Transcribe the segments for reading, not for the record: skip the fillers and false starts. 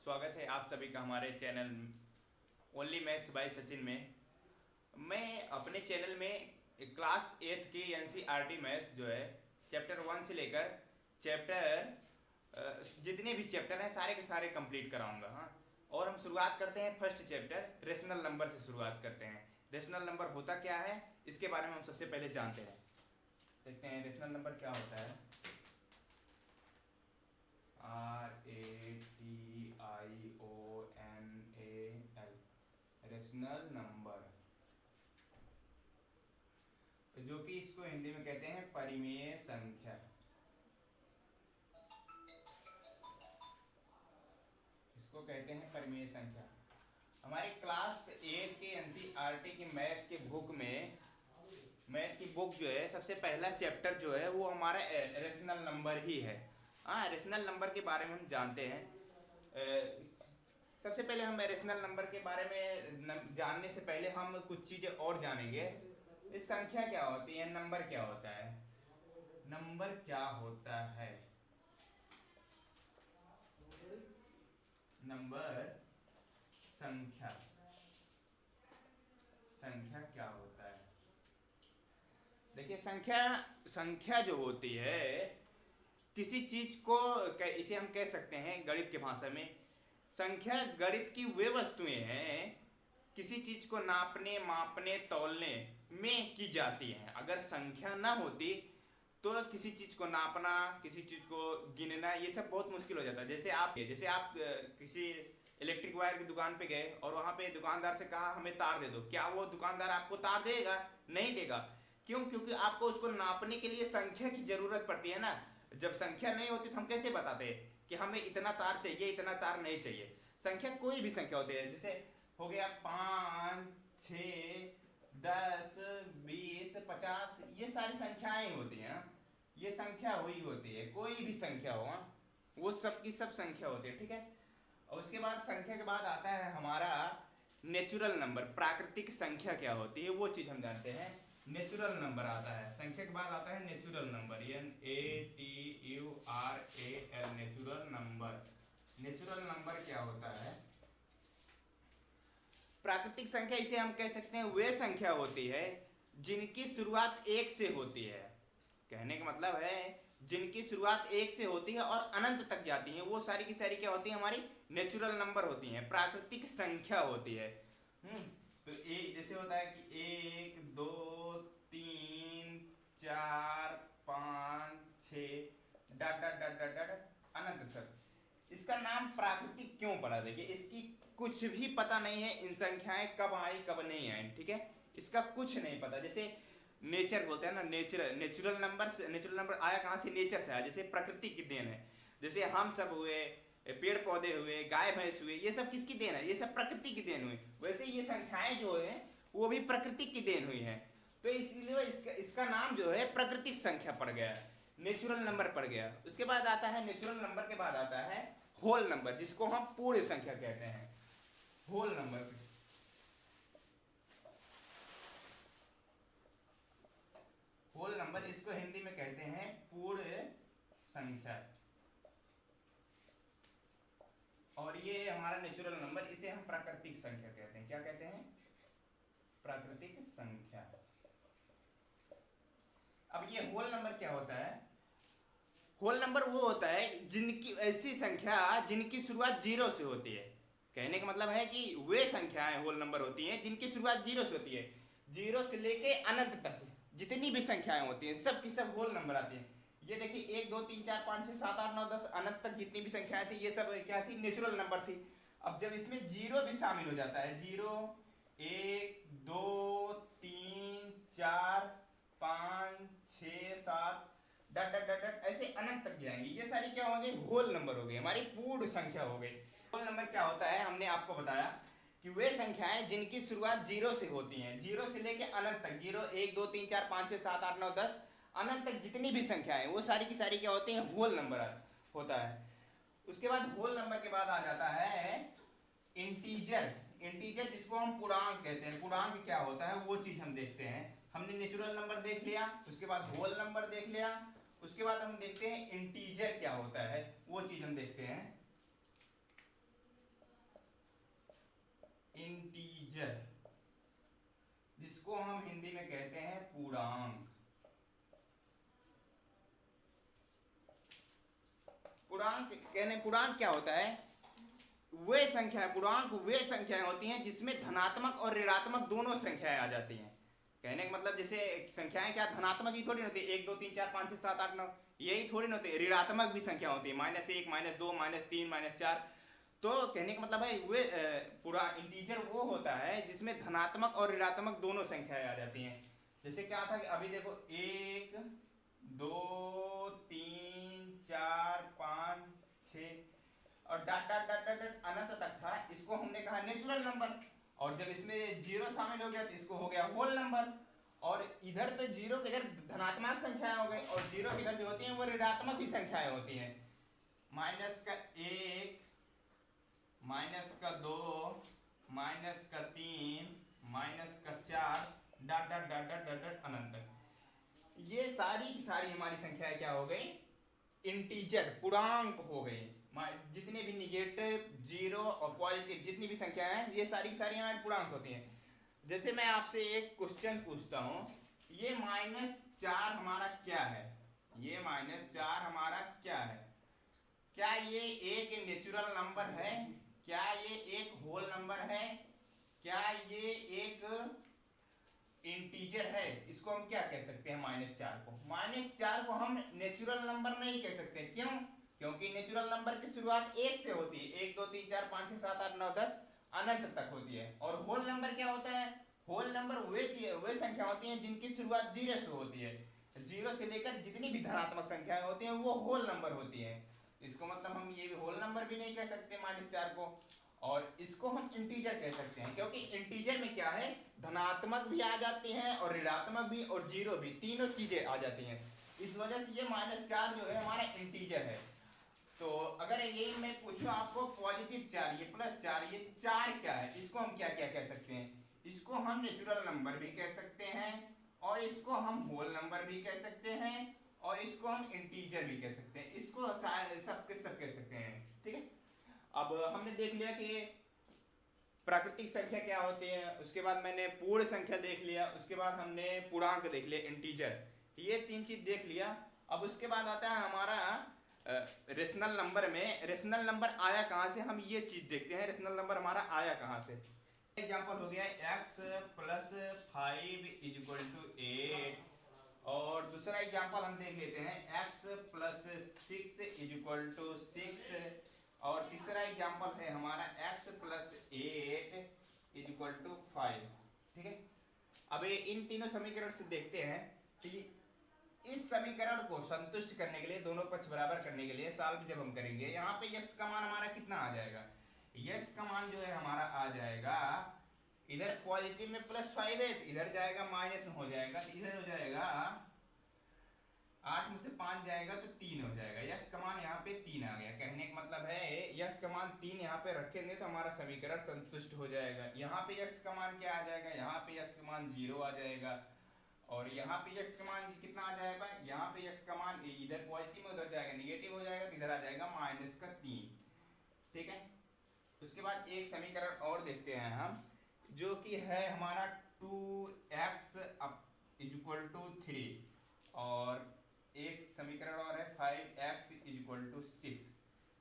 स्वागत है आप सभी का हमारे channel only maths by Sachin में। मैं अपने चैनल में क्लास 8 की एनसीईआरटी मैथ्स जो है चैप्टर 1 से लेकर जितने भी चैप्टर हैं सारे के सारे कंप्लीट कराऊंगा। हाँ, और हम शुरुआत करते हैं फर्स्ट चैप्टर रेशनल नंबर से शुरुआत करते हैं। रेशनल नंबर होता क्या है इसके बारे में हम सबसे पहले जानते हैं। देखते हैं रेशनल नंबर क्या होता है। RATIONAL रेशनल नंबर, जो कि इसको हिंदी में कहते हैं परिमेय संख्या। इसको कहते हैं परिमेय संख्या। हमारे क्लास 8 के एनसीईआरटी की मैथ की बुक जो है सबसे पहला चैप्टर जो है वो हमारा रेशनल नंबर ही है। हाँ, रेशनल नंबर के बारे में हम जानते हैं। सबसे पहले हम रेशनल नंबर के बारे में जानने से पहले हम कुछ चीज़ें और जानेंगे। इस संख्या क्या होती है, नंबर क्या होता है। नंबर क्या होता है, नंबर संख्या क्या होता है। देखिए, संख्या जो होती है किसी चीज को, इसे हम कह सकते हैं गणित की भाषा में, संख्या गणित की वे वस्तुएं हैं किसी चीज को नापने, मापने, तौलने में की जाती हैं। अगर संख्या ना होती तो किसी चीज को नापना, किसी चीज को गिनना, ये सब बहुत मुश्किल हो जाता है। जैसे आप किसी इलेक्ट्रिक वायर की दुकान पे गए और वहां पे दुकानदार से कहा हमें तार दे दो, क्या वो दुकानदार आपको तार देगा? नहीं देगा। क्यों? क्योंकि आपको उसको नापने के लिए संख्या की जरूरत पड़ती है ना। जब संख्या नहीं होती तो हम कैसे बताते हैं कि हमें इतना तार चाहिए, इतना तार नहीं चाहिए। संख्या कोई भी संख्या होती है, जैसे हो गया 5, 6, 10, 20, 50, ये सारी संख्याएं होती हैं। ये संख्या वही होती है, कोई भी संख्या हो, वो सब की सब संख्या होती है। ठीक है। और उसके बाद संख्या के बाद आता है हमारा नेचुरल नंबर। प्राकृतिक संख्या क्या होती है वो चीज हम जानते हैं। नेचुरल नंबर आता है, संख्या के बाद आता है natural number, NATURAL, natural number. Natural number क्या होता है? प्राकृतिक संख्या, इसे हम कह सकते हैं वे संख्या होती है जिनकी शुरुआत 1 से होती है। कहने का मतलब है जिनकी शुरुआत 1 से होती है और अनंत तक जाती है, वो सारी की सारी क्या होती है? हमारी नेचुरल नंबर होती हैं, प्राकृतिक संख्या होती है। तो जैसे होता है कि 1, 2, 3, 4, 5, 6 dot dot dot dot dot अनंत तक। इसका नाम प्राकृतिक क्यों पड़ा? देखिए, इसकी कुछ भी पता नहीं है, इन संख्याएं कब आई कब नहीं आई। ठीक है, इसका कुछ नहीं पता। जैसे नेचर बोलते हैं ना, नेचुरल नंबर आया कहाँ से? नेचर से आया। जैसे प्रकृति की देन है, जैसे हम सब हुए, पेड़ पौधे हुए, गाय भैंस हुए, ये सब किसकी देन है? ये सब प्रकृति की देन हुई। वैसे ये संख्याएं जो है वो भी प्रकृति की देन हुई है। तो इसलिए इसका नाम जो है प्राकृतिक संख्या पड़ गया, नेचुरल नंबर पड़ गया। उसके बाद आता है, नेचुरल नंबर के बाद आता है होल नंबर, जिसको हम पूर्ण संख्या कहते हैं। होल नंबर, होल नंबर, इसको हिंदी में कहते हैं पूर्ण संख्या। और ये हमारा नेचुरल नंबर, इसे हम प्राकृतिक संख्या कहते हैं। क्या कहते हैं? प्राकृतिक संख्या। अब ये होल नंबर क्या होता है? होल नंबर वो होता है जिनकी, ऐसी संख्या जिनकी शुरुआत 0 से होती है। कहने का मतलब है कि वे संख्याएं होल नंबर होती हैं जिनकी शुरुआत 0 से होती है। 0 से लेके अनंत तक जितनी भी संख्याएं होती हैं सब की सब होल नंबर आती हैं। ये देखिए 1, 2, 3, 4, 5, 6, 7, 8, 9, 10 अनंत तक जितनी भी संख्याएं थी ये सब क्या थी? नेचुरल नंबर थी। अब जब इसमें 0 भी शामिल हो जाता है, 0, 1, 2, 3, 4, 5, 6, 7 डट डट डट डट ऐसे अनंत तक जाएंगे, ये सारी क्या होंगे? होल नंबर हो गई, हमारी पूर्ण संख्या हो गई। होल नंबर क्या होता है? हमने आपको बताया कि वे संख्याएं जिनकी शुरुआत 0 से होती हैं, 0 से लेके अनंत तक, 0, 1, 2, 3, 4, 5, 6, 7, 8, 9, 10 अनंत तक जितनी भी संख्याएं वो सारी की सारी क्या होती हैं? होल नंबर होता है। उसके बाद होल नंबर के बाद आ जाता है इंटीजर। इंटीजर जिसको हम पूर्णांक कहते हैं। पूर्णांक क्या होता है वो चीज हम देखते हैं। हमने नेचुरल नंबर देख लिया, उसके बाद होल नंबर देख लिया, उसके बाद हम देखते हैं इंटीजर क्या होता है, वो चीज हम देखते हैं। इंटीजर, जिसको हम हिंदी में कहते हैं पूर्णांक। पूर्णांक क्या होता है? वे संख्या, पूर्णांक वे संख्याएं होती हैं जिसमें धनात्मक और ऋणात्मक दोनों संख्याएं आ जाती हैं। कहने का मतलब जैसे संख्याएं क्या धनात्मक ही थोड़ी होती है, 1 2 3 4 5 6 7 8 9 यही थोड़ी होती है, ऋणात्मक भी संख्या होती है, -1 -2 -3 -4। तो कहने का मतलब है वे पूरा इंटीजर वो होता है जिसमें धनात्मक और ऋणात्मक दोनों संख्याएं आ जाती हैं। जैसे क्या था कि अभी देखो 1 2 3 4 5 6 और dot dot dot dot dot अनंत तक था, इसको हमने कहा नेचुरल नंबर। और जब इसमें जीरो शामिल हो गया तो इसको हो गया होल नंबर। और इधर तो जीरो के इधर धनात्मक संख्याएं हो गई और जीरो के इधर जो होती हैं वो ऋणात्मक ही संख्याएं होती हैं। -1 -2 -3 -4 dot dot dot dot dot dot अनंत तक। ये सारी की सारी हमारी संख्याएं क्या हो गई? इंटीजर, पूर्णांक हो गई। जितने भी निगेटिव, जीरो और पॉजिटिव जितनी भी संख्याएं हैं ये सारी की सारी हमारी पूर्णांक होती हैं। जैसे मैं आपसे एक क्वेश्चन पूछता हूँ, ये -4 हमारा क्या है? ये -4 हमारा क्या है? क्या ये एक नेचुरल नंबर है? क्या ये एक होल नंबर है? क्या ये एक इंटीजर है? इसको हम क्या कह सकते हैं? -4 को, -4 को हम नेचुरल नंबर नहीं कह सकते। क्यों? क्योंकि नेचुरल नंबर की शुरुआत 1 से होती है, 1 2 3 4 5 6 7 8 9 10 अनंत तक होती है। और होल नंबर क्या होता है? होल नंबर वे संख्या होती हैं जिनकी शुरुआत 0 से होती है। 0 से लेकर जितनी भी धनात्मक संख्याएं होती हैं वो होल नंबर होती हैं। इसको मतलब हम ये भी होल नंबर भी नहीं कह सकते -4 को। और इसको हम इंटीजर कह सकते हैं क्योंकि इंटीजर में क्या है, धनात्मक भी आ जाते हैं और ऋणात्मक भी और जीरो भी, तीनों चीजें आ जाती हैं। इस वजह से ये -4 जो है हमारा इंटीजर है। तो अगर ये मैं पूछूं आपको +4 ये +4 ये 4 क्या है, इसको हम क्या क्या कह सकते हैं? इसको हम नेचुरल नंबर भी कह सकते हैं और इसको हम होल नंबर भी कह सकते हैं और इसको हम इंटीजर भी कह सकते हैं। इसको सब कह सकते हैं। ठीक है, अब हमने देख लिया कि प्राकृतिक संख्या क्या होती है, उसके बाद मैंने पूर्ण संख्या देख लिया, उसके बाद हमने पूर्णांक देख लिया, इंटीजर, ये 3 चीज देख लिया। अब उसके बाद आता है हमारा रेशनल नंबर में। रेशनल नंबर आया कहाँ से, हम ये चीज देखते हैं, रेशनल नंबर हमारा आया कहाँ से। एग्जाम्पल हो गया x + 5 = 8 और दूसरा एग्जाम्पल हम देख लेते हैं x + 6 = 6 और तीसरा एग्जाम्पल है हमारा x + 8 = 5। ठीक है, अब इन तीनों समीकरण से देखते हैं कि इस समीकरण को संतुष्ट करने के लिए, दोनों पक्ष बराबर करने के लिए सॉल्व जब हम करेंगे, यहाँ पे x का मान हमारा कितना आ जाएगा? x का मान जो है हमारा आ जाएगा, इधर पॉजिटिव में +5 है, इधर जाएगा माइनस में हो जाएगा, इधर हो जाएगा 8 में से 5 जाएगा तो 3 हो जाएगा। x का मान यहाँ पे 3 आ गया। कहने का मतलब है x का मान 3 यहाँ पे रखेंगे तो हमारा समीकरण संतुष्ट हो जाएगा। यहाँ पे x का मान क्या आ जाएगा? यहाँ पे x का मान 0 आ जाएगा और यहाँ पे x का मान कितना आ जाएगा? यहाँ पे x का मान इधर पॉजिटिव में उधर जाएगा नेगेटिव हो जाएगा तो इधर आ जाएगा -3। ठीक है, उसके बाद एक समीकरण और देखते हैं हम, जो कि है हमारा 2x = 3 और एक समीकरण और है 5x = 6।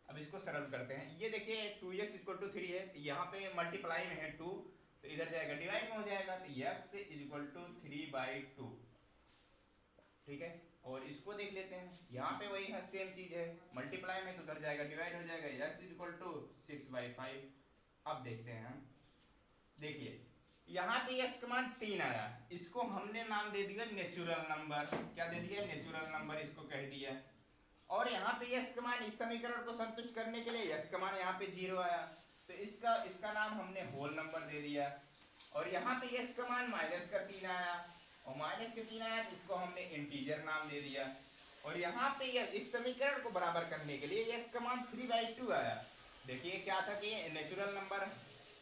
अब इसको सरल करते हैं। ये देखिए 2x = 3 है, यहाँ पे मल्टीप्लाई में है 2 तो इधर जाएगा डिवाइड में हो जाएगा तो x = 3/2। ठीक है, और इसको देख लेते हैं, यहाँ पे वही है, सेम चीज है, मल्टीप्लाई में तो उधर जाएगा डिवाइड हो जाएगा, x = 6/5। अब देखते हैं हम, देखिए यहाँ पे x का मान 3 आया, इसको हमने नाम दे दिया नेचुरल नंबर। क्या दे दिया? नेचुरल नंबर इसको कह दिया। और यहाँ पे x का मान, इस समीकरण को संतुष्ट करने के लिए x का मान यहाँ पे 0 आया तो इसका नाम हमने होल नंबर दे दिया। और यहाँ पे x का मान -3 आया और -3 आया तो इसको हमने इंटीजर नाम दे दिया। और यहाँ पे इस समीकरण को बराबर करने के लिए x का मान 3/2 आया। देखिए क्या था कि नेचुरल नंबर,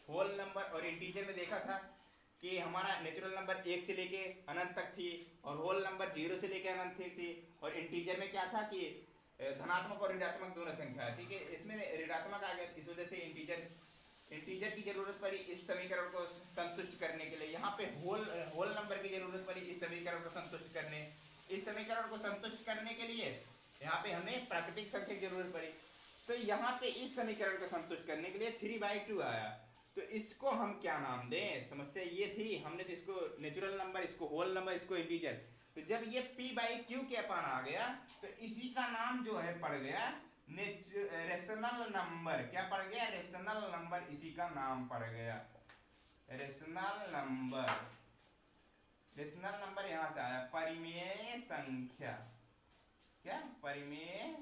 होल नंबर और इंटीजर में देखा था कि हमारा नेचुरल नंबर 1 से लेके अनंत तक थी और होल नंबर 0 से लेके अनंत थी और इंटीजर में क्या था कि धनात्मक और ऋणात्मक दोनों संख्या। ठीक है, इसमें ऋणात्मक आ गया, इस वजह से इंटीजर की जरूरत पड़ी इस समीकरण को संतुष्ट करने के लिए, यहाँ पे होल नंबर की जरूरत पड़ी इस समीकरण को संतुष्ट करने, इस समीकरण को संतुष्ट करने के लिए यहाँ पे हमें प्राकृतिक संख्या की जरूरत पड़ी। तो यहाँ पे इस समीकरण को संतुष्ट करने के लिए 3/2 आया। तो इसको हम क्या नाम दें, समस्या ये थी, हमने तो इसको नेचुरल नंबर, इसको होल नंबर, इसको इंटीजर। तो जब ये p/q के अपान आ गया तो इसी का नाम जो है पड़ गया रेशनल नंबर। क्या पड़ गया? रेशनल नंबर, इसी का नाम पड़ गया रेशनल नंबर। रेशनल नंबर यहां से आया परिमेय संख्या। क्या? परिमेय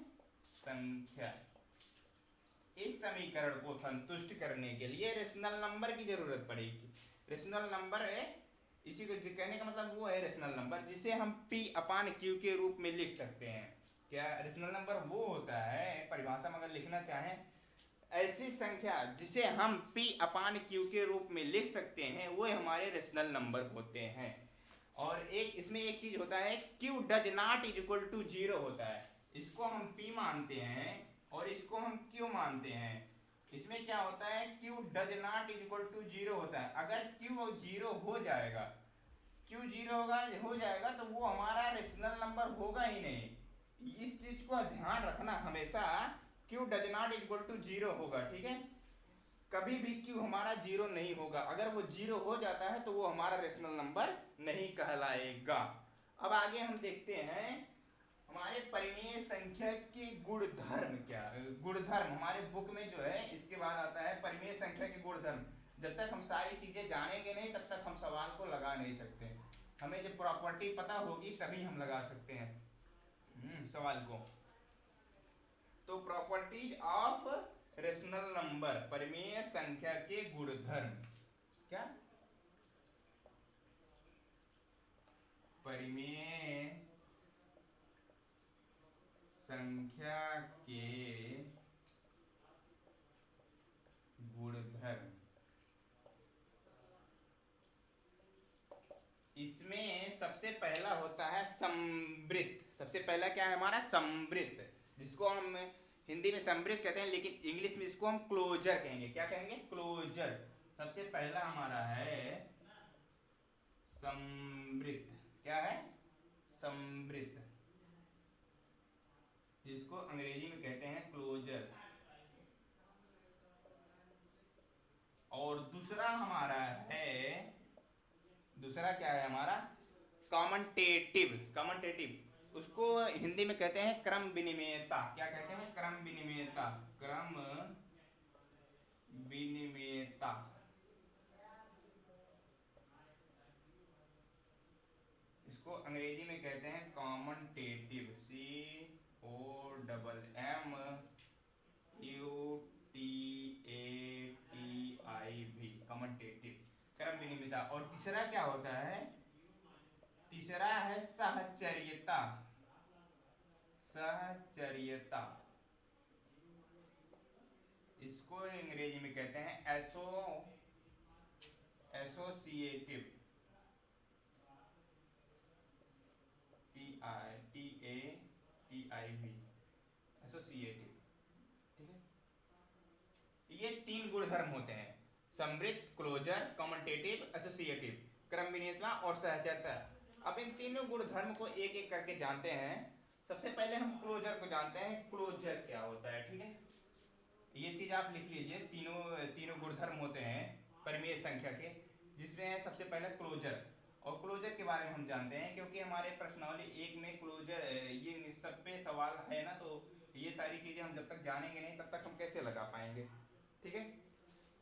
संख्या। इस समीकरण को संतुष्ट करने के लिए रेशनल नंबर की जरूरत पड़ेगी। रेशनल नंबर है, इसी को कहने का मतलब वो है रेशनल नंबर जिसे हम p/q के रूप में लिख सकते हैं। क्या? रेशनल नंबर वो होता है, परिभाषा में अगर लिखना चाहें, ऐसी संख्या जिसे हम p/q के रूप में लिख सकते हैं वो हमारे रेशनल नंबर होते हैं। और एक इसमें एक चीज होता है q does not equal to 0 होता है। इसको हम p मानते हैं और इसको हम q मानते हैं। इसमें क्या होता है? q does not equal to 0 होता है। अगर q 0 हो जाएगा, q 0 हो जाएगा तो वो हमारा रेशनल नंबर होगा ही नहीं। इस चीज को ध्यान रखना हमेशा, q does not equal to 0 होगा। ठीक है, कभी भी q हमारा 0 नहीं होगा। अगर वो 0 हो जाता है तो वो हमारा रेशनल नंबर नहीं कहलाएगा। अब आगे हम देखते हैं हमारे परिमेय संख्या के गुणधर्म। क्या गुणधर्म? हमारे बुक में जो है इसके बाद आता है परिमेय संख्या के गुणधर्म। जब तक हम सारी चीजें जानेंगे नहीं तब तक हम सवाल को लगा नहीं सकते। हमें जब प्रॉपर्टी पता होगी तभी हम लगा सकते हैं सवाल को। तो प्रॉपर्टीज ऑफ रेशनल नंबर, परिमेय संख्या के गुणधर्म। क्या? परिमेय संख्या के गुणधर्म। इसमें सबसे पहला होता है समृद्ध। सबसे पहला क्या है हमारा? समृद्ध, जिसको हम हिंदी में समृद्ध कहते हैं, लेकिन इंग्लिश में इसको हम क्लोजर कहेंगे। क्या कहेंगे? क्लोजर। सबसे पहला हमारा है समृद्ध। क्या है? समृद्ध, जिसको अंग्रेजी में कहते हैं क्लोजर। और दूसरा हमारा है, दूसरा क्या है हमारा? कॉमनटेटिव। कॉमनटेटिव, उसको हिंदी में कहते हैं क्रम विनिमेयता। क्या कहते हैं? क्रम विनिमेयता। क्रम विनिमेयता। इसको अंग्रेजी में कहते हैं कॉमनटेटिव। COMMUTATIV, कॉमनटेटिव, क्रम विनिमेयता। और तीसरा क्या होता है? तीसरा है सहचर्यता। सहचर्यता, इसको अंग्रेजी में कहते हैं एसोसिएटिव। TATIV, associative. ठीक है, ये 3 गुणधर्म होते हैं: समृद्ध, क्लोजर, कॉमनटेटिव, एसोसिएटिव, क्रम विनिमेयता और सहचर्यता। अब इन तीनों गुणधर्म को एक एक करके जानते हैं। सबसे पहले हम क्लोजर को जानते हैं। क्लोजर क्या होता है? ठीक है, ये चीज आप लिख लीजिए। तीनों गुणधर्म होते हैं परिमेय संख्या के, जिसमें सबसे पहले क्लोजर। और क्लोजर के बारे में हम जानते हैं क्योंकि हमारे प्रश्नावली 1 में क्लोजर ये सब पे सवाल है ना, तो ये सारी चीजें हम जब तक जानेंगे नहीं तब तक हम कैसे लगा पाएंगे। ठीक है,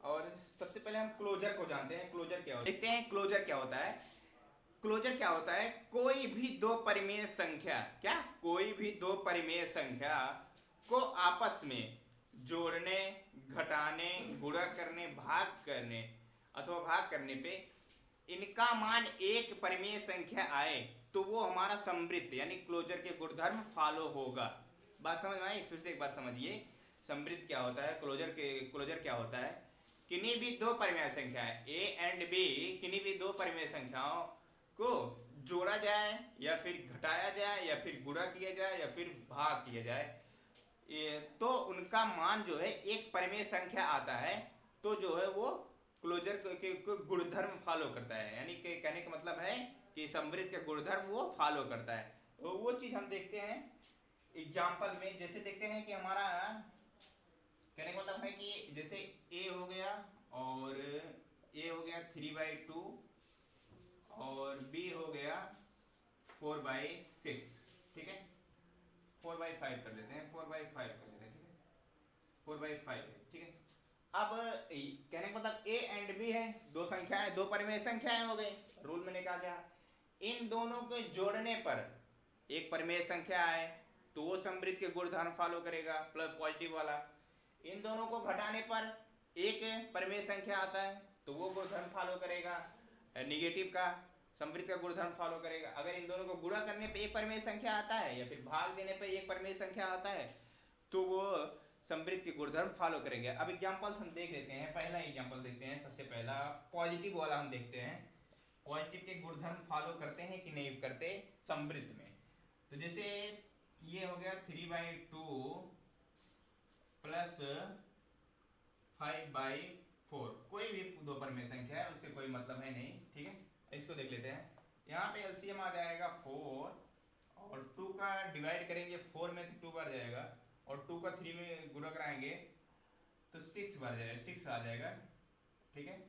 और सबसे पहले हम क्लोजर को जानते हैं। क्लोजर क्या होता है? देखते हैं क्लोजर क्या होता है। क्लोजर क्या होता है? कोई भी दो परिमेय संख्या, क्या? कोई भी दो परिमेय संख्या को आपस में जोड़ने, घटाने, गुणा करने, भाग करने अथवा भाग करने पे इनका मान एक परिमेय संख्या आए तो वो हमारा समृद्ध यानी क्लोजर के गुणधर्म फॉलो होगा। बात समझ में आई? फिर से एक बार समझिए, समृद्ध क्या होता है, क्लोजर क्या होता है? किन्हीं भी दो परिमेय संख्याएं a एंड b, किन्हीं भी दो परिमेय संख्याओं को जोड़ा जाए या फिर घटाया जाए या फिर गुणा किया जाए या फिर भाग किया जाए, तो उनका मान जो है एक परिमेय संख्या आता है तो जो है वो क्लोजर के गुणधर्म फॉलो करता है, यानी कि कहने का मतलब है कि समृद्ध के गुणधर्म वो फॉलो करता है। तो वो चीज़ हम देखते हैं एग्जाम्पल में। जैसे देखते हैं कि हमारा कहने का मतलब है कि जैसे ए हो गया और ए हो गया 3/2 और बी हो गया 4/6, ठीक है। 4/5 कर लेते हैं, 4/5 कर लेते हैं, ठीक है, 4/5 है, ठीक है। अब कहने का मतलब ए एंड बी है, दो संख्याएं, दो परिमेय संख्याएं हो गई। रूल मैंने कहा क्या, इन दोनों को जोड़ने पर एक परिमेय संख्या है तो वो समृद्ध के गुणधर्म फॉलो करेगा, प्लस पॉजिटिव वाला। इन दोनों को घटाने पर एक परिमेय संख्या आता है तो वो गुणधर्म फॉलो करेगा, निगेटिव का समृद्ध का गुणधर्म फॉलो करेगा। अगर इन दोनों को गुणा करने पे एक परिमेय संख्या आता है या फिर भाग देने पे एक परिमेय संख्या आता है तो वो समृद्ध के गुणधर्म फॉलो करेंगे। अब एग्जाम्पल हम देख लेते हैं। पहला एग्जाम्पल देखते हैं, सबसे पहला पॉजिटिव वाला हम देखते हैं, पॉजिटिव के गुणधर्म फॉलो करते हैं कि नहीं करते समृद्ध में। तो जैसे ये हो गया 3/2 प्लस 5/4, कोई भी दो परिमेय संख्या है, उससे कोई मतलब है नहीं, ठीक है। इसको देख लेते हैं। यहाँ पे एलसीएम आ जाएगा 4 और 2 का डिवाइड करेंगे 4 में तो 2 बार जाएगा और 2 का 3 में गुणा कराएंगे तो 6 बार जाएगा, 6 आ जाएगा, ठीक है।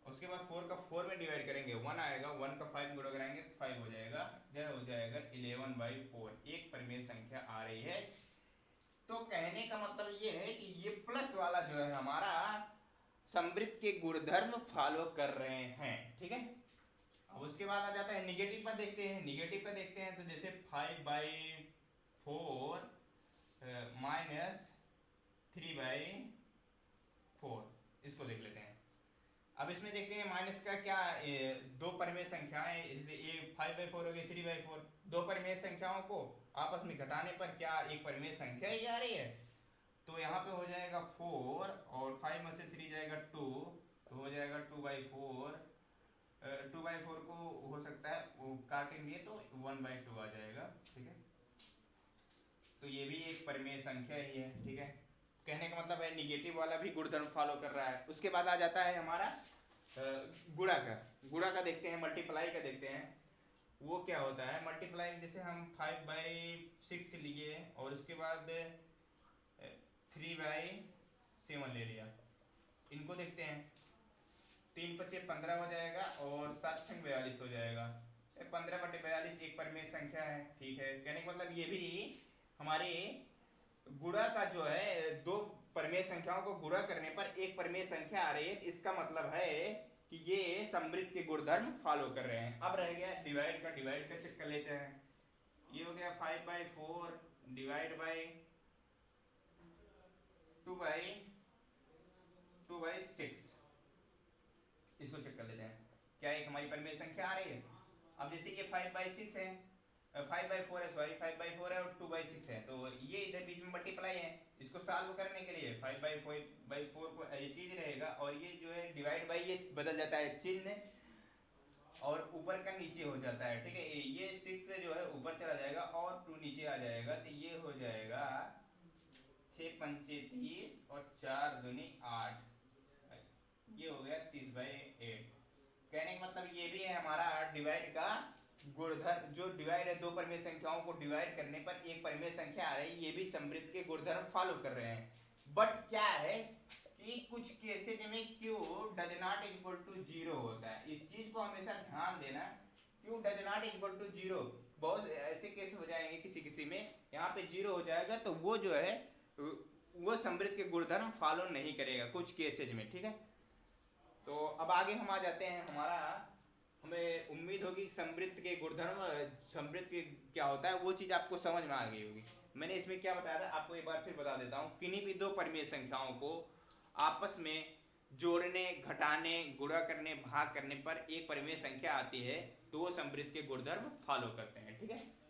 उसके बाद 4 का 4 में डिवाइड करेंगे 1 आएगा, 1 का 5 गुणा कराएंगे तो 5 हो जाएगा, यह हो जाएगा 11/4, एक परिमेय संख्या आ रही है। तो कहने का मतलब ये है कि ये प्लस वाला जो है हमारा समृद्ध के गुणधर्म फॉलो कर रहे हैं, ठीक है। अब उसके बाद आ जाता है निगेटिव का देखते हैं, निगेटिव का देखते हैं। तो जैसे 5/4 माइनस 3/4, इसको देख लेते हैं। अब इसमें देखते हैं माइनस का क्या, दो परिमेय संख्याएं, जैसे ये 5/4 हो गई, 3/4, दो परिमेय संख्याओं को आपस में घटाने पर क्या एक परिमेय संख्या ही आ रही है। तो यहाँ पे हो जाएगा 4 और 5 में से 3 जाएगा 2, तो हो जाएगा 2/4। 2/4 को हो सकता है वो काटेंगे तो 1/2 आ जाएगा, ठीक है। तो ये भी एक परिमेय संख्या ही है, ठीक है। कहने का मतलब है निगेटिव वाला भी गुणधर्म फॉलो कर रहा है। उसके बाद आ जाता है हमारा गुणा का, गुणा का देखते हैं, मल्टीप्लाई का देखते हैं। वो क्या होता है मल्टीप्लाई, जैसे हम 5/6 लिए और उसके बाद 3/7 ले लिया, इनको देखते हैं। 3×5 = 15 हो जाएगा और 7×42 हो जाएगा। 15/42 एक परिमेय संख्या है, ठीक है। कहने का मतलब ये भी हमारे गुणा का जो है, दो परिमेय संख्याओं को गुणा करने पर एक परिमेय संख्या आ रही है, इसका मतलब है कि ये समृद्ध के गुणधर्म फॉलो कर रहे हैं। अब रह गया डिवाइड का, डिवाइड का चेक कर लेते हैं। ये हो गया 5/4 डिवाइड बाई 2/6, इसको चेक कर लेते हैं क्या एक हमारी परिमेय संख्या आ रही है। अब जैसे ये 5/6 है, 5/4 है, सॉरी 5/4 है और 2/6 है, तो ये इधर बीच में मल्टीप्लाई है। इसको सॉल्व करने के लिए 5/4 को ये चीज रहेगा और ये जो है डिवाइड बाई ये बदल जाता है चिन्ह और ऊपर का नीचे हो जाता है, ठीक है। ये 6 जो है ऊपर चला जाएगा और 2 नीचे आ जाएगा, तो ये हो जाएगा 6×5 = 30 और 4×2 = 8, ये हो गया 30/8। कहने का मतलब ये भी है हमारा डिवाइड का गुणधर्म, जो डिवाइड है, दो परिमेय संख्याओं को डिवाइड करने पर एक परिमेय संख्या आ रही है, ये भी समृद्ध के गुणधर्म फॉलो कर रहे हैं। बट क्या है कि कुछ केसेज में Q does not equal to 0 होता है। इस चीज को हमेशा ध्यान देना, Q does not equal to 0, बहुत ऐसे केस हो जाएंगे किसी किसी में यहाँ पे 0 हो जाएगा तो वो जो है वो समृद्ध के गुणधर्म फॉलो नहीं करेगा कुछ केसेज में, ठीक है। तो अब आगे हम आ जाते हैं, हमारा हमें उम्मीद होगी कि समृद्ध के गुणधर्म, समृद्ध के क्या होता है वो चीज़ आपको समझ में आ गई होगी। मैंने इसमें क्या बताया था आपको एक बार फिर बता देता हूँ। किन्हीं भी दो परिमेय संख्याओं को आपस में जोड़ने, घटाने, गुणा करने, भाग करने पर एक परिमेय संख्या आती है तो वो समृद्ध के गुणधर्म फॉलो करते हैं, ठीक है।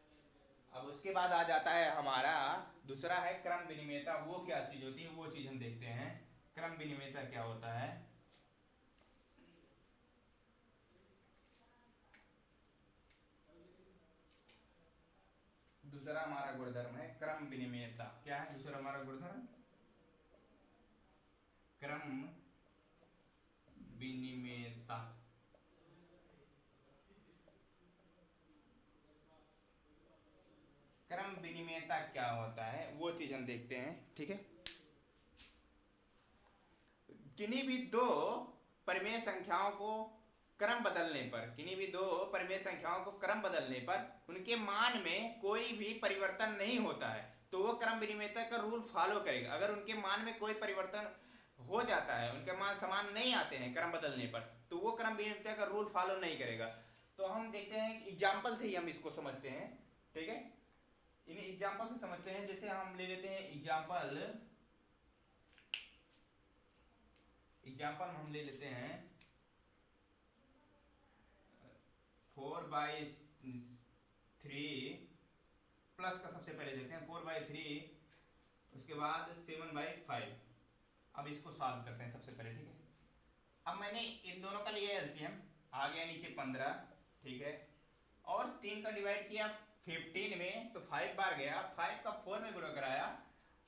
अब उसके बाद आ जाता है हमारा दूसरा है क्रम विनिमेयता। वो क्या चीज़ होती है वो चीज़ हम देखते हैं। क्रम विनिमेयता क्या होता है। दूसरा हमारा गुणधर्म है क्रम विनिमेयता। क्या है दूसरा हमारा गुणधर्म? क्रम विनिमेयता। क्रम विनिमेयता क्या होता है वो चीज हम देखते हैं, ठीक है। किन्हीं भी दो परिमेय संख्याओं को क्रम बदलने पर, किन्हीं भी दो परिमेय संख्याओं को क्रम बदलने पर उनके मान में कोई भी परिवर्तन नहीं होता है तो वो क्रम विनिमेयता का रूल फॉलो करेगा। अगर उनके मान में कोई परिवर्तन हो जाता है, उनके मान समान नहीं आते हैं क्रम बदलने पर, तो वो क्रम विनिमेयता का रूल फॉलो नहीं करेगा। तो हम देखते हैं एग्जाम्पल से ही हम इसको समझते हैं, ठीक है। इन एग्जाम्पल से समझते हैं। जैसे हम ले लेते हैं एग्जाम्पल हम ले लेते हैं 4/3 प्लस का सबसे पहले देखते हैं 4/3, उसके बाद 7/5। अब इसको सॉल्व करते हैं सबसे पहले, ठीक है। अब मैंने इन दोनों का लिया एलसीएम, आ गया नीचे 15, ठीक है, और 3 का डिवाइड किया 15 में तो 5 बार गया, 5 का 4 में गुणा कराया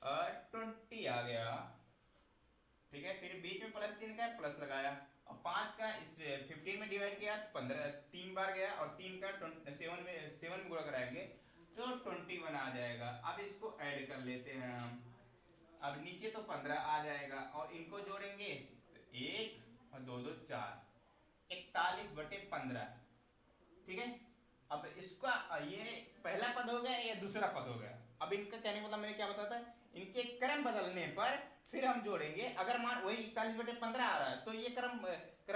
और 20 आ गया, ठीक है। फिर बीच में प्लस चिन्ह का प्लस लगाया और 5 का इस 15 में डिवाइड किया 15 3 बार गया और 3 का 7 में गुणा कराएंगे तो 21 आ जाएगा। अब इसको ऐड कर लेते हैं हम। अब नीचे तो 15 आ जाएगा और इनको जोड़ेंगे तो 1 और 2 2 4, 41/15, ठीक है। अब इसका ये पहला पद हो गया, ये दूसरा पद हो गया। अब इनका कहने का मतलब मैंने क्या बताया था, इनके क्रम बदलने पर फिर हम जोड़ेंगे। अगर मान वही 41/15 आ रहा है तो ये क्रम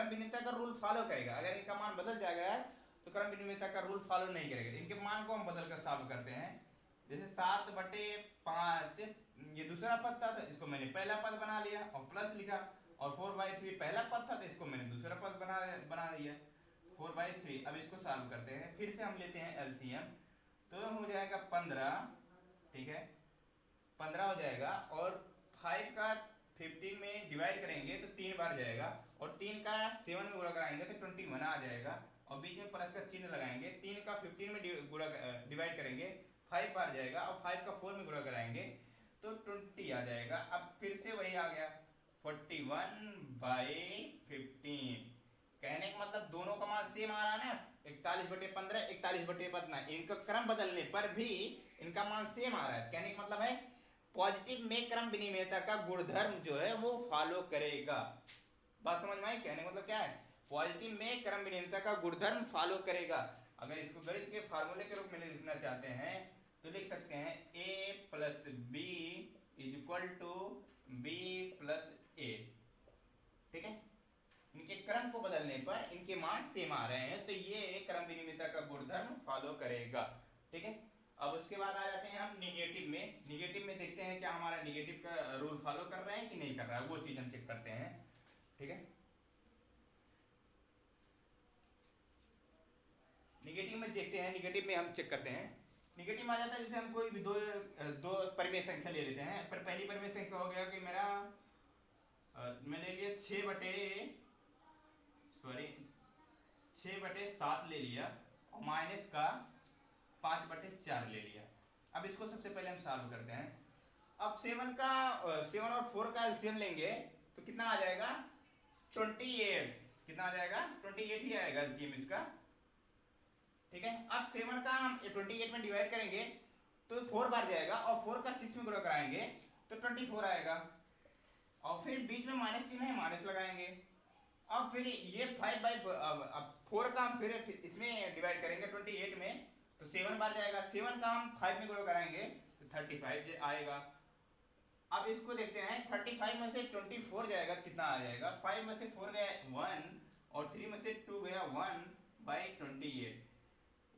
विनिमेयता का रूल फॉलो करेगा। अगर इनका मान बदल जाएगा तो क्रम विनिमेयता का रूल फॉलो नहीं करेगा। इनके मान को हम बदल कर सॉल्व करते हैं। जैसे 7/5 ये दूसरा पद था तो इसको मैंने पहला पद बना लिया और प्लस लिखा, और 4/3 पहला पद था तो इसको मैंने दूसरा पद बना दिया 4/3। अब इसको सॉल्व करते हैं, फिर से हम लेते हैं एलसीएम, तो हो जाएगा 15, ठीक है, 15 हो जाएगा और 5 का 15 में डिवाइड करेंगे तो 3 बार जाएगा और 3 का 7 में गुणा कराएंगे तो 21 आ जाएगा और बीच में प्लस का चिन्ह लगाएंगे। 3 का 15 में डिवाइड करेंगे 5 बार जाएगा और 5 का 4 में गुणा कराएंगे तो 20 आ जाएगा। अब फिर से वही आ गया 41/15। कहने का मतलब दोनों का मान सेम आ रहा है ना, 41/15 41/15। इनका क्रम बदलने पर भी इनका मान सेम आ रहा है। कहने का मतलब है पॉजिटिव में क्रम विनिमेयता का गुणधर्म जो है वो फॉलो करेगा। बात समझ में आई? कहने का मतलब क्या है, पॉजिटिव में क्रम विनिमेयता का गुणधर्म फॉलो करेगा। अगर इसको गणित के फार्मूले के रूप में लिखना चाहते हैं तो लिख सकते हैं a + b = b + a, ठीक है। इनके क्रम को बदलने पर इनके मान सेम आ रहे हैं तो ये क्रम विनिमेयता का गुणधर्म फॉलो करेगा, ठीक है। अब उसके बाद आ जाते हैं हम निगेटिव में। निगेटिव में देखते हैं क्या हमारा निगेटिव का रूल फॉलो कर रहा है कि नहीं कर रहा है, वो चीज हम चेक करते हैं, ठीक है। निगेटिव में देखते हैं, निगेटिव में हम चेक करते हैं। निगेटिव में आ जाता है जैसे हम कोई भी दो परिमेय संख्या ले लेते हैं। पर पहली परिमेय संख्या हो गया कि मेरा मैं ले लिया 6/7 ले लिया और माइनस का 5/4 ले लिया। अब इसको सबसे पहले हम सॉल्व करते हैं। अब 7 और 4 का एलसीएम लेंगे तो कितना आ जाएगा 28। कितना आ जाएगा 28 ही आएगा एलसीएम इसका, ठीक है। अब 7 का हम 28 में डिवाइड करेंगे तो 4 बार जाएगा और 4 का 6 में गुणा कराएंगे तो 24 आएगा और फिर बीच में माइनस चिन्ह है, माइनस लगाएंगे। अब फिर ये 4 का हम फिर इसमें डिवाइड करेंगे 28 में तो 7 बार जाएगा। 7 का हम 5 में गुणा कराएंगे तो 35 आएगा। अब इसको देखते हैं 35 में से 24 जाएगा, कितना आ जाएगा 5 में से 4 गया 1 और 3 में से 2 गया 1/28।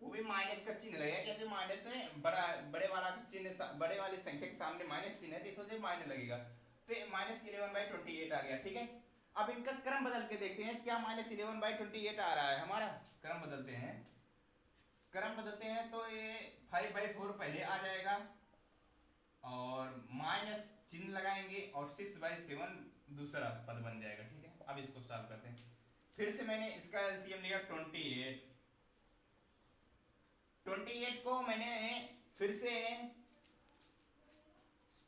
वो भी माइनस का चिन्ह लगेगा क्योंकि माइनस से बड़े वाला चिन्ह, बड़े वाली संख्या के सामने माइनस चिन्ह है तो इस वजह से माइनस लगेगा तो -11/28 आ गया, ठीक है। अब इनका क्रम बदल के देखते हैं क्या -11/28 आ रहा है हमारा। क्रम बदलते हैं तो ये 5/4 पहले आ जाएगा और माइनस चिन्ह लगाएंगे और 6/7 दूसरा पद बन जाएगा, ठीक है। अब इसको सॉल्व करते हैं। फिर से मैंने इसका एलसीएम लिया 28 को मैंने फिर से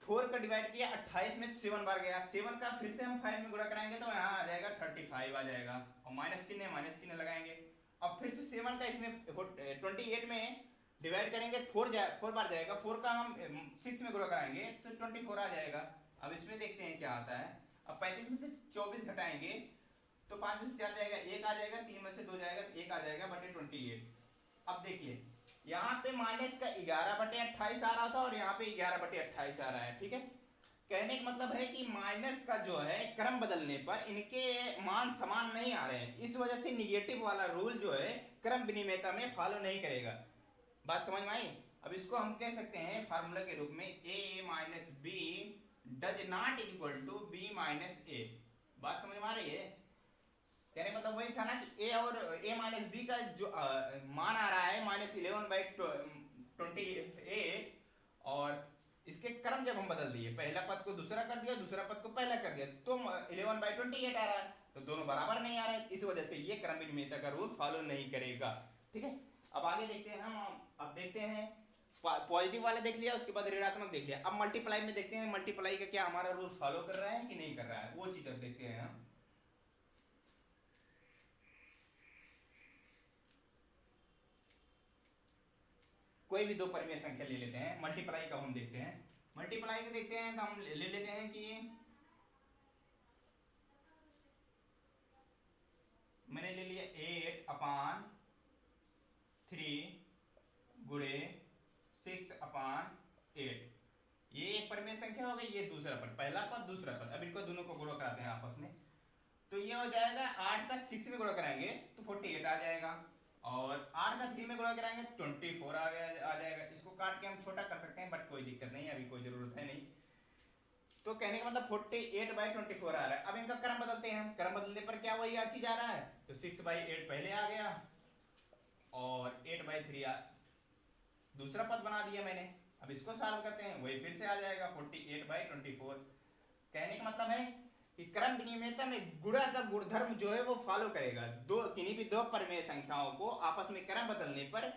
4 का डिवाइड किया 28 में, 7 बार गया, 7 का फिर से हम 5 में गुणा कराएंगे तो यहाँ आ जाएगा 35 आ जाएगा, और माइनस चिन्ह है, माइनस चिन्ह लगाएंगे। अब फिर से 7 का इसमें 28 में डिवाइड करेंगे, 4 बार जाएगा, 4 का हम 6 में गुणा कराएंगे तो 24 आ जाएगा। अब इसमें देखते हैं क्या आता है। अब 35 में से 24 घटाएंगे तो 5 में से 4 जाएगा, 1 आ जाएगा, 3 में से 2 जाएगा, 1 आ जाएगा बटे 28। अब देखिए यहाँ पे माइनस का 11/28 आ रहा था और यहाँ पे 11/28 आ रहा है, ठीक है। कहने का मतलब है कि माइनस का जो है क्रम बदलने पर इनके मान समान नहीं आ रहे हैं, इस वजह से निगेटिव वाला रूल जो है क्रम विनिमेयता में फॉलो नहीं करेगा। बात समझ में आई। अब इसको हम कह सकते हैं फार्मूला के रूप में a minus B does not equal to B minus A. बात समझ में आ रही है। कहने का मतलब वही था ना कि a और a माइनस बी का जो मान आ रहा है -11/28, और इसके क्रम जब हम बदल दिए, पहला पद को दूसरा कर दिया, दूसरा पद को पहला कर दिया, तो 11/28 आ रहा है, तो दोनों बराबर नहीं आ रहे, इस वजह से ये क्रम विनिमेयता का रूल फॉलो नहीं करेगा, ठीक है। अब आगे देखते हैं हम। अब देखते हैं पॉजिटिव वाला देख लिया, उसके बाद ऋणात्मक देख लिया। अब मल्टीप्लाई में देखते हैं मल्टीप्लाई का क्या हमारा रूल फॉलो कर रहा है कि नहीं कर रहा है, वो चीज अब देखते हैं हम। कोई भी दो परिमेय संख्या ले लेते हैं, मल्टीप्लाई का हम देखते हैं। मल्टीप्लाई का देखते हैं तो हम ले लेते हैं कि मैंने ले लिया 8/3 गुणे 6/8। ये एक परिमेय संख्या हो गई, ये दूसरा पद, पहला पद दूसरा पद। अब इनको दोनों को गुणा कराते हैं आपस में, तो ये हो जाएगा 8 का 6 में गुणा कराएंगे तो 48 आ जाएगा, और 8 का 3 में गुणा कराएंगे 24 आ जाएगा। इसको काट के हम छोटा कर सकते हैं, बट कोई दिक्कत नहीं, अभी कोई जरूरत है नहीं। तो कहने का मतलब 48/24 आ रहा है। अब इनका क्रम बदलते हैं, क्रम बदलने पर क्या वही चीज आ रहा है, तो 6/8 पहले आ गया और 8/3 दूसरा पद बना दिया मैंने। अब इसको सॉल्व करते हैं, वही फिर से आ जाएगा 48/24। कहने का मतलब है कि क्रम विनिमेयता में गुणा का गुणधर्म जो है वो फॉलो करेगा। किन्हीं भी दो परिमेय संख्याओं को आपस में क्रम बदलने पर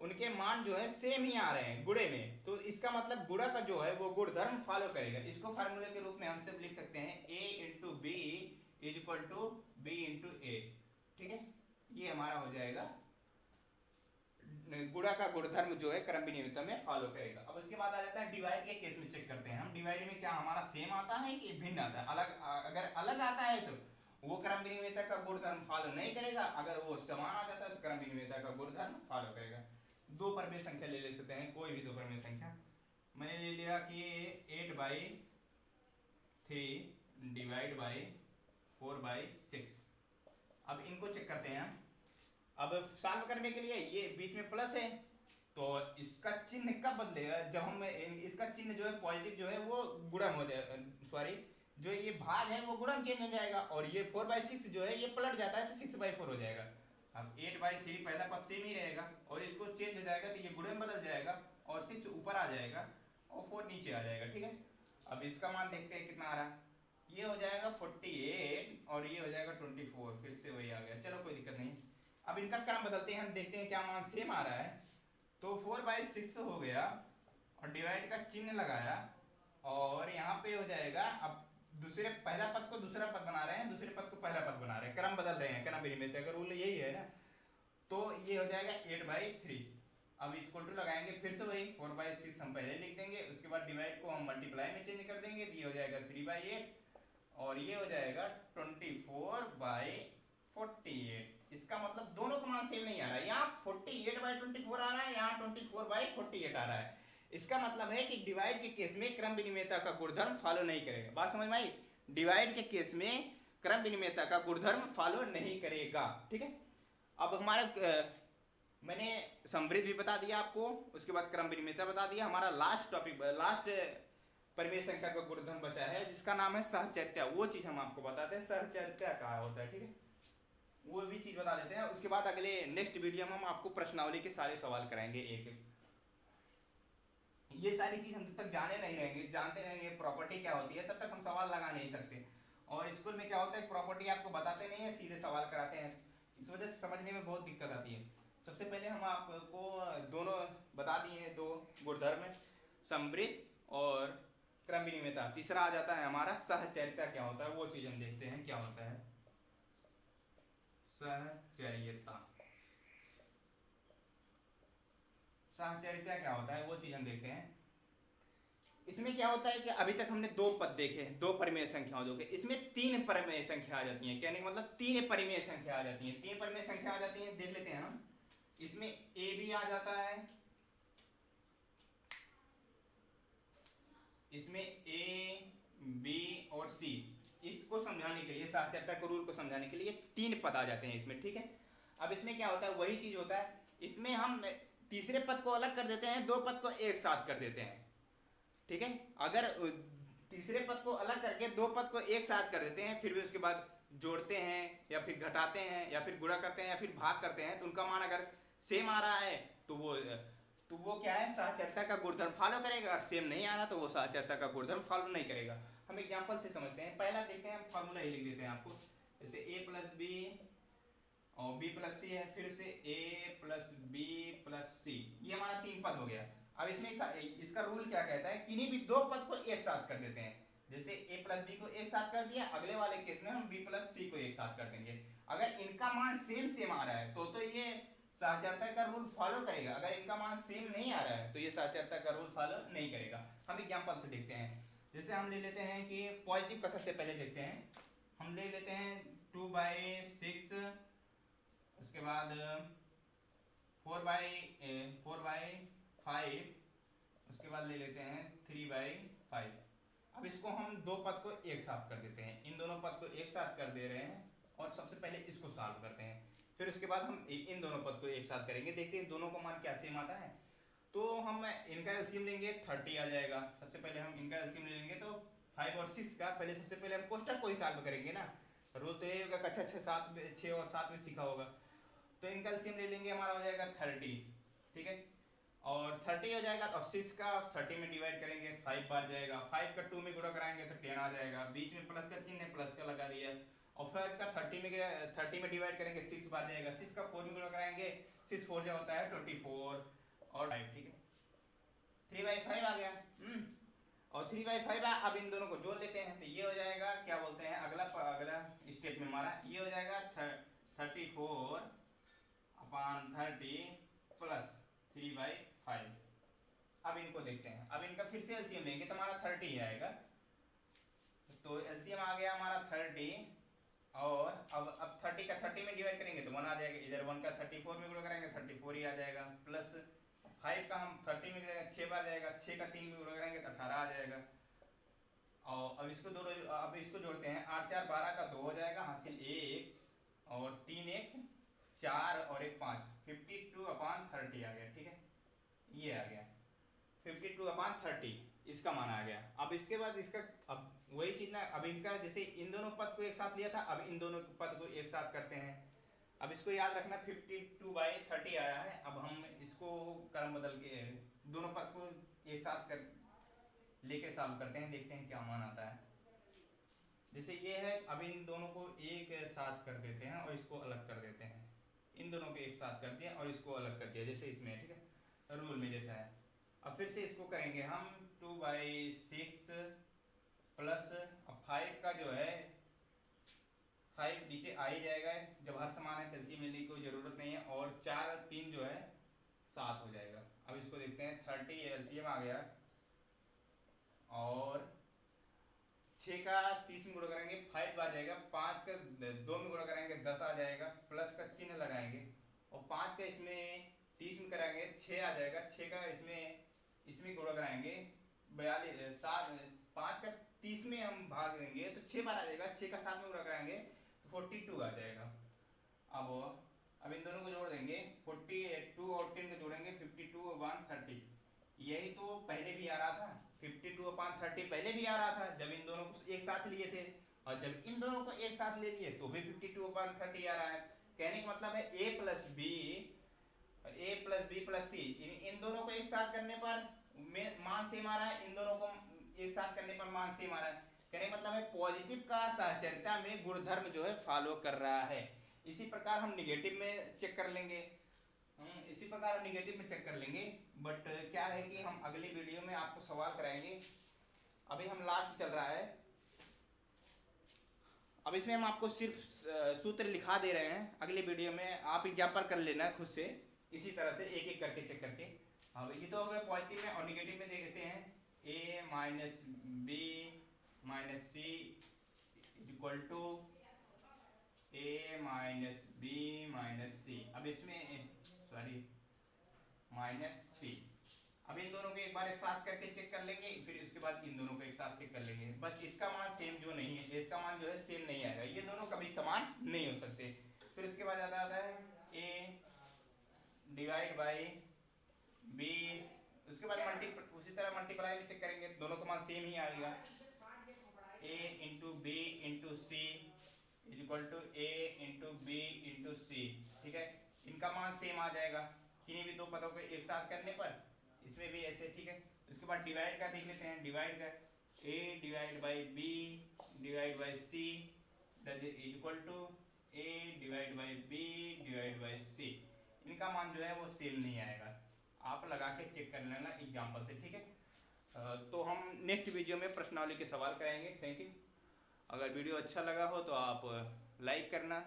उनके मान जो है सेम ही आ रहे हैं गुणे में, तो इसका मतलब गुणा का जो है वो गुणधर्म फॉलो करेगा। इसको फार्मूले के रूप में हम सब लिख सकते हैं a into B is equal to B into A, ठीक है। ये हमारा हो जाएगा गुणा का गुणधर्म जो है क्रम विनिमेयता में फॉलो करेगा। अब उसके बाद आ जाता है डिवाइड के केस में चेक करते हैं हम, डिवाइड में क्या हमारा सेम आता है कि भिन्न आता है। अलग, अगर अलग आता है तो वो क्रम विनिमेयता का गुणधर्म फॉलो नहीं करेगा, अगर वो समान आ जाता है तो क्रम विनिमेयता का गुणधर्म फॉलो करेगा। दो परिमेय संख्या ले सकते हैं, कोई भी दो परिमेय संख्या। मैंने ले लिया कि 8/3 डिवाइड बाई 4/6। अब इनको चेक करते हैं। अब सॉल्व करने के लिए ये बीच में प्लस है, तो इसका चिन्ह कब बदलेगा, जब हम इसका चिन्ह जो है पॉजिटिव जो है वो गुणन हो जाएगा, सॉरी जो ये भाग है वो गुणन चेंज हो जाएगा, और ये 4/6 जो है ये पलट जाता है तो 6/4 हो जाएगा। अब 8/3 पहला पद सेम ही रहेगा और इसको चेंज हो जाएगा तो ये गुणन बदल जाएगा और 6 ऊपर आ जाएगा और 4 नीचे आ जाएगा, ठीक है। अब इसका मान देखते हैं कितना आ रहा है। ये हो जाएगा 48 और ये हो जाएगा 24, फिर से वही आ गया, चलो कोई दिक्कत नहीं। अब इनका क्रम बदलते हैं, हम देखते हैं क्या मान सेम आ रहा है। तो 4/6 हो गया और डिवाइड का चिन्ह लगाया और यहाँ पे हो जाएगा। अब दूसरे पहला पद को दूसरा पद बना रहे हैं, दूसरे पद को पहला पद बना रहे हैं, क्रम बदल रहे हैं, क्रम विनिमेयता का रूल यही है ना। तो ये हो जाएगा 8/3। अब इक्वल टू लगाएंगे, फिर से वही 4/6 हम पहले लिख देंगे, उसके बाद डिवाइड को हम मल्टीप्लाई में चेंज कर देंगे, तो ये हो जाएगा 3/8 और ये हो जाएगा 24/48। इसका मतलब दोनों का मान सेम नहीं आ रहा है, यहाँ 48/24 आ रहा है, यहाँ 24/48 आ रहा है। इसका मतलब है कि डिवाइड के केस में क्रम विनिमेयता का गुणधर्म फॉलो नहीं करेगा। बात समझ में आई। डिवाइड के केस में क्रम विनिमेयता का गुणधर्म फॉलो नहीं करेगा, ठीक है। अब हमारा मैंने समवृद्धि भी बता दिया आपको, उसके बाद क्रम विनिमेयता बता दिया। हमारा लास्ट टॉपिक, लास्ट परिमेय संख्या का गुणधर्म बचा है जिसका नाम है सहचर्या। वो चीज हम आपको बताते हैं, सहचर्या क्या होता है, ठीक है, वो भी चीज बता देते हैं। उसके बाद अगले नेक्स्ट वीडियो में हम आपको प्रश्नावली के सारे सवाल कराएंगे एक एक। ये सारी चीज हम जब तक जानते नहीं रहेंगे प्रॉपर्टी क्या होती है, तब तक हम सवाल लगा नहीं सकते। और स्कूल में क्या होता है, प्रॉपर्टी आपको बताते नहीं है, सीधे सवाल कराते हैं, इस वजह से समझने में बहुत दिक्कत आती है। सबसे पहले हम आपको दोनों बता दिए, दो गुणधर्म, समवृद्धि और क्रम विनिमयता। तीसरा आ जाता है हमारा सहचर्यता। क्या होता है वो चीज हम देखते हैं क्या होता है सहचर्यता। सहचर्यता क्या होता है वो चीज हम देखते हैं। इसमें क्या होता है कि अभी तक हमने दो पद देखे, दो परिमेय संख्याओं देखे, इसमें तीन परिमेय संख्या आ जाती है। कहने का मतलब तीन परिमेय संख्या आ जाती है। तीन परिमेय संख्या आ जाती है, देख लेते हैं हम। इसमें ए भी आ जाता है, इसमें ए बी और सी। इसको समझाने के लिए, साक्षरता के रूल को समझाने के लिए तीन पद आ जाते हैं इसमें, ठीक है। अब इसमें क्या होता है, वही चीज होता है, इसमें हम तीसरे पद को अलग कर देते हैं, दो पद को एक साथ कर देते हैं, ठीक है। अगर तीसरे पद को अलग करके दो पद को एक साथ कर देते हैं, फिर भी उसके बाद जोड़ते हैं या फिर घटाते हैं या फिर गुणा करते हैं या फिर भाग करते हैं, तो उनका मान अगर सेम आ रहा है तो वो क्या है, सहचर्यता का गुणधर्म फॉलो करेगा। अगर सेम नहीं आ रहा तो वो सहचर्यता का गुणधर्म फॉलो नहीं करेगा। हम एग्जांपल से समझते हैं। पहला देखते हैं, हम फॉर्मूला ही लिख देते हैं आपको। जैसे ए प्लस बी और बी प्लस सी है, फिर से ए प्लस बी प्लस सी, ये हमारा तीन पद हो गया। अब इसमें इसका रूल क्या कहता है, किन्हीं भी दो पद को एक साथ कर देते हैं। जैसे ए प्लस बी को एक साथ कर दिया, अगले वाले केस में हम बी प्लस सी को एक साथ कर देंगे। अगर इनका मान सेम सेम आ रहा है तो ये सहचर्यता का रूल फॉलो करेगा। अगर इनका मान सेम नहीं आ रहा है तो ये सहचर्यता का रूल फॉलो नहीं करेगा। हम एग्जांपल से देखते हैं। जैसे हम ले लेते हैं कि पॉजिटिव का सबसे पहले देखते हैं। हम ले लेते हैं 2/6, उसके बाद 4/5, उसके बाद ले लेते हैं 3/5। अब इसको हम दो पद को एक साथ कर देते हैं। इन दोनों पद को एक साथ कर दे रहे हैं और सबसे पहले इसको सॉल्व करते हैं। फिर उसके बाद हम इन दोनों पद को एक साथ करेंगे, देखते हैं दोनों का मान क्या सेम आता है। तो हम इनका एलसीएम लेंगे, 30 आ जाएगा। सबसे पहले हम इनका एलसीएम ले लेंगे, तो 5 और 6 का पहले सबसे पहले हम कोष्टक को ही सॉल्व करेंगे ना। रोज तो ये होगा कक्षा 6 और 7 में सीखा होगा। तो इनका एलसीएम ले लेंगे, हमारा हो जाएगा 30, ठीक है। और 30 हो जाएगा तो 6 का 30 में डिवाइड करेंगे, 5 बार जाएगा। 5 का 2 में गुणा कराएंगे तो 10 आ जाएगा। बीच में प्लस का चिन्ह है, प्लस का लगा दिया। और 5 का 30 में डिवाइड करेंगे, 6 बार जाएगा। 6 का 4 में गुणा कराएंगे, 6 4 जो होता है 24 और 5, ठीक है। 3/5 आ गया। और 3/5 अब इन दोनों को जोड़ लेते हैं, तो ये हो जाएगा, क्या बोलते हैं, अगला स्टेप में हमारा ये हो जाएगा 34/30 प्लस 3/5। अब इनको देखते हैं। अब इनका फिर से एलसीएम लेंगे तो हमारा 30 आएगा। तो एलसीएम आ गया हमारा 30, और अब 30 का 30 में डिवाइड करेंगे तो 1 आ जाएगा। इधर 1 का 34 में गुणा करेंगे 34 ही आ जाएगा। प्लस 5 का हम 30 में 6 बार जाएगा, 6 का 3 में गुणा करेंगे तो 18 आ जाएगा। और अब इसको जोड़ते हैं। 8 4 12 का 2 हो जाएगा, हासिल 1 और 3 1 4 और 1 5, 52/30 आ गया, ठीक है। ये आ गया 52/30, इसका मान आ गया। अब इसके बाद इसका अब वही चीज ना, अब इनका जैसे इन दोनों पद को एक साथ लिया था, अब इन दोनों पद को एक साथ करते हैं। अब इसको याद रखना 52/30 आया है। अब हम इसको क्रम बदल के दोनों पद को एक साथ कर लेके सॉल्व करते हैं, देखते हैं क्या मान आता है। जैसे ये है, अब इन दोनों को एक साथ कर देते हैं और इसको अलग कर देते हैं। इन दोनों को एक साथ कर दिया और इसको अलग कर दिया, जैसे इसमें, ठीक है, रूल में जैसा है। अब फिर से इसको करेंगे हम 2/6 प्लस 5 का जो है 5 नीचे आ ही जाएगा, जब हर समान है तो एलसीएम लेने की कोई ज़रूरत नहीं है। और 4 3 जो है 7 हो जाएगा। अब इसको देखते हैं, 30 एलसीएम आ गया और 6 का 30 में गुणा करेंगे 5 आ जाएगा। 5 का 2 में गुणा करेंगे 10 आ जाएगा, प्लस का चिन्ह लगाएंगे। और 5 का इसमें 30 में कराएंगे 6 आ जाएगा। 6 का इसमें गुणा कराएंगे 42 7, 5 का 30 में हम भाग देंगे तो 6 बार आ जाएगा। 6 का 7 में गुणा कराएंगे तो 42 आ जाएगा। अब इन दोनों को जोड़ देंगे, 42 और 10 को जोड़ेंगे 52/30। यही तो पहले भी आ रहा था, 52/30 पहले भी आ रहा था जब इन दोनों को एक साथ लिए थे, और जब इन दोनों को एक साथ ले लिए तो भी 52/30 आ रहा है। कहने का मतलब है ए प्लस बी प्लस सी, इन दोनों को एक साथ करने पर मान सेम आ रहा है, इन दोनों को एक साथ करने पर मान सेम आ रहा है। कहने का मतलब है पॉजिटिव का सहचर्यता में गुणधर्म जो है फॉलो कर रहा है। इसी प्रकार हम निगेटिव में चेक कर लेंगे, बट क्या है कि हम अगली वीडियो में आपको सवाल कराएंगे। अभी हम लास्ट चल रहा है। अब इसमें हम आपको सिर्फ सूत्र लिखा दे रहे हैं, अगले वीडियो में आप एग्जाम्पल कर लेना खुद से, इसी तरह से एक एक करके चेक करके। हाँ ये तो हो गया पॉजिटिव में, और निगेटिव में देखते हैं a minus B minus C equal to a minus B minus C. अब इसमें सॉरी माइनस सी। अब इन दोनों को एक बार एक साथ करके चेक कर लेंगे, फिर उसके बाद इन दोनों को एक साथ चेक कर लेंगे। बस इसका मान सेम जो नहीं है, इसका मान जो है सेम नहीं आएगा, ये दोनों कभी समान नहीं हो सकते। फिर उसके बाद आता है a डिवाइड बाई बी, उसके बाद उसी तरह मल्टीप्लाई में चेक करेंगे, दोनों का मान सेम ही आएगा। a into B into C is equal to a into B into C. ठीक है, इनका मान सेम आ जाएगा किन्हीं भी दो पदों को एक साथ करने पर, इसमें भी ऐसे। ठीक है, उसके बाद डिवाइड का देख लेते हैं, डिवाइड का a divide by B divide by C that is equal to a divide by B divide by C. इनका मान जो है वो सेम नहीं आएगा, आप लगा के चेक कर लेना एग्जाम्पल से। ठीक है, तो हम नेक्स्ट वीडियो में प्रश्नावली के सवाल कराएंगे। Thank you. अगर वीडियो अच्छा लगा हो तो आप लाइक करना,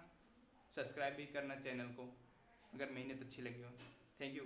सब्सक्राइब भी करना चैनल को, अगर मेहनत अच्छी लगी हो। Thank you.